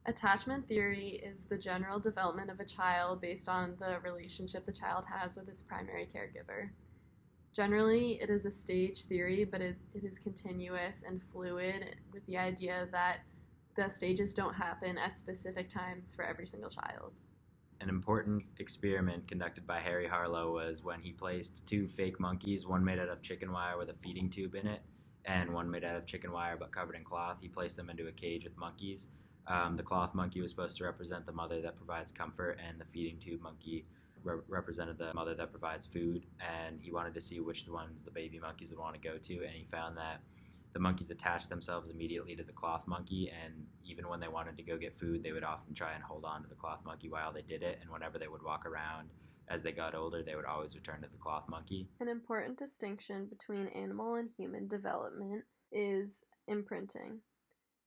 Attachment theory is the general development of a child based on the relationship the child has with its primary caregiver. Generally, it is a stage theory, but it is continuous and fluid, with the idea that the stages don't happen at specific times for every single child. An important experiment conducted by Harry Harlow was when he placed two fake monkeys, one made out of chicken wire with a feeding tube in it, and one made out of chicken wire but covered in cloth. He placed them into a cage with monkeys. The cloth monkey was supposed to represent the mother that provides comfort, and the feeding tube monkey represented the mother that provides food. And he wanted to see which ones the baby monkeys would want to go to, and he found that the monkeys attached themselves immediately to the cloth monkey, and even when they wanted to go get food, they would often try and hold on to the cloth monkey while they did it, and whenever they would walk around as they got older, they would always return to the cloth monkey. An important distinction between animal and human development is imprinting.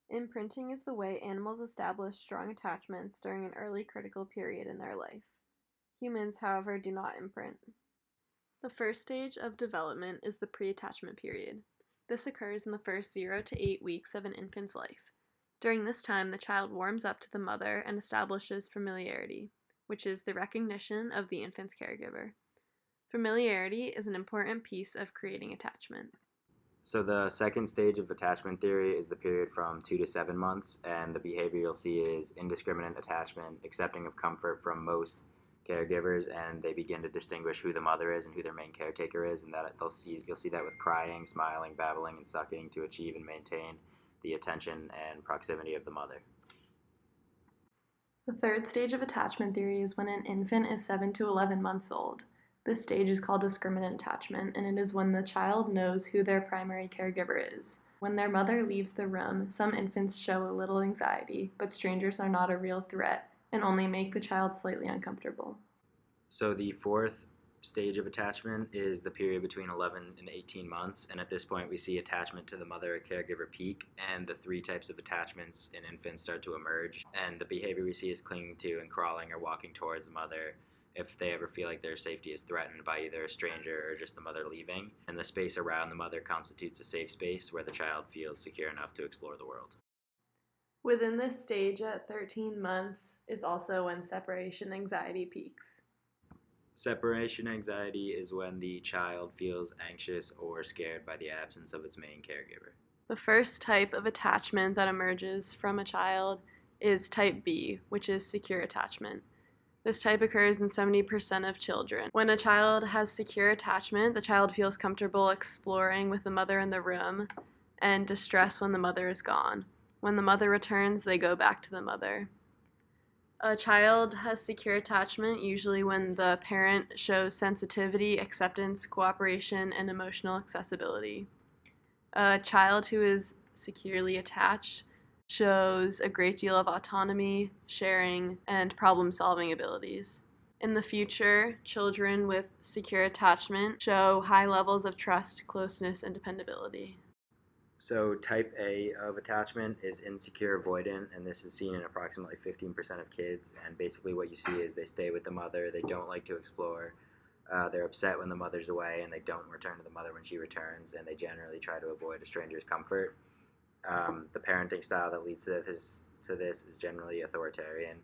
Imprinting is the way animals establish strong attachments during an early critical period in their life. Humans, however, do not imprint. The first stage of development is the pre-attachment period. This occurs in the first 0 to 8 weeks of an infant's life. During this time, the child warms up to the mother and establishes familiarity, which is the recognition of the infant's caregiver. Familiarity is an important piece of creating attachment. So the second stage of attachment theory is the period from 2 to 7 months, and the behavior you'll see is indiscriminate attachment, accepting of comfort from most caregivers, and they begin to distinguish who the mother is and who their main caretaker is, and that you'll see that with crying, smiling, babbling, and sucking to achieve and maintain the attention and proximity of the mother. The third stage of attachment theory is when an infant is 7 to 11 months old. This stage is called discriminant attachment, and it is when the child knows who their primary caregiver is. When their mother leaves the room, some infants show a little anxiety, but strangers are not a real threat and only make the child slightly uncomfortable. So the fourth stage of attachment is the period between 11 and 18 months, and at this point we see attachment to the mother or caregiver peak, and the three types of attachments in infants start to emerge, and the behavior we see is clinging to and crawling or walking towards the mother if they ever feel like their safety is threatened by either a stranger or just the mother leaving, and the space around the mother constitutes a safe space where the child feels secure enough to explore the world. Within this stage at 13 months is also when separation anxiety peaks. Separation anxiety is when the child feels anxious or scared by the absence of its main caregiver. The first type of attachment that emerges from a child is type B, which is secure attachment. This type occurs in 70% of children. When a child has secure attachment, the child feels comfortable exploring with the mother in the room and distressed when the mother is gone. When the mother returns, they go back to the mother. A child has secure attachment usually when the parent shows sensitivity, acceptance, cooperation, and emotional accessibility. A child who is securely attached shows a great deal of autonomy, sharing, and problem-solving abilities. In the future, children with secure attachment show high levels of trust, closeness, and dependability. So type A of attachment is insecure avoidant, and this is seen in approximately 15% of kids, and basically what you see is they stay with the mother, they don't like to explore, they're upset when the mother's away, and they don't return to the mother when she returns, and they generally try to avoid a stranger's comfort. The parenting style that leads to this is generally authoritarian.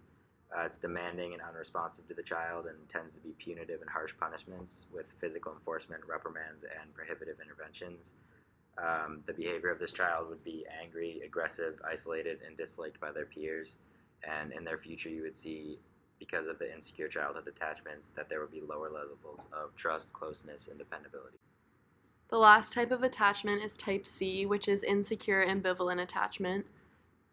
It's demanding and unresponsive to the child and tends to be punitive and harsh punishments with physical enforcement, reprimands, and prohibitive interventions. The behavior of this child would be angry, aggressive, isolated, and disliked by their peers. And in their future, you would see, because of the insecure childhood attachments, that there would be lower levels of trust, closeness, and dependability. The last type of attachment is type C, which is insecure ambivalent attachment.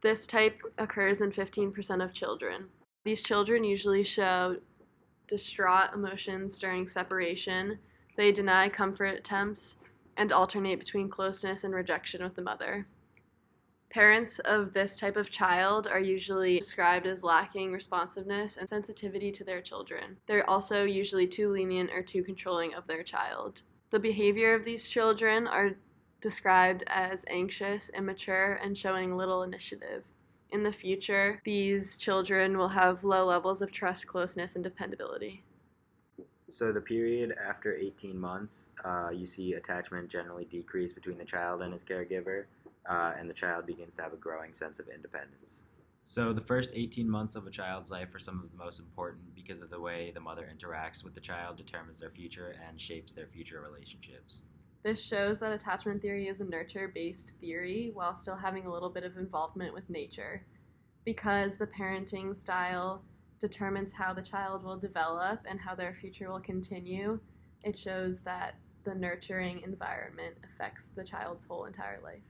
This type occurs in 15% of children. These children usually show distraught emotions during separation. They deny comfort attempts and alternate between closeness and rejection with the mother. Parents of this type of child are usually described as lacking responsiveness and sensitivity to their children. They're also usually too lenient or too controlling of their child. The behavior of these children are described as anxious, immature, and showing little initiative. In the future, these children will have low levels of trust, closeness, and dependability. So the period after 18 months, you see attachment generally decrease between the child and his caregiver. and the child begins to have a growing sense of independence. So the first 18 months of a child's life are some of the most important because of the way the mother interacts with the child determines their future and shapes their future relationships. This shows that attachment theory is a nurture-based theory while still having a little bit of involvement with nature. Because the parenting style determines how the child will develop and how their future will continue, it shows that the nurturing environment affects the child's whole entire life.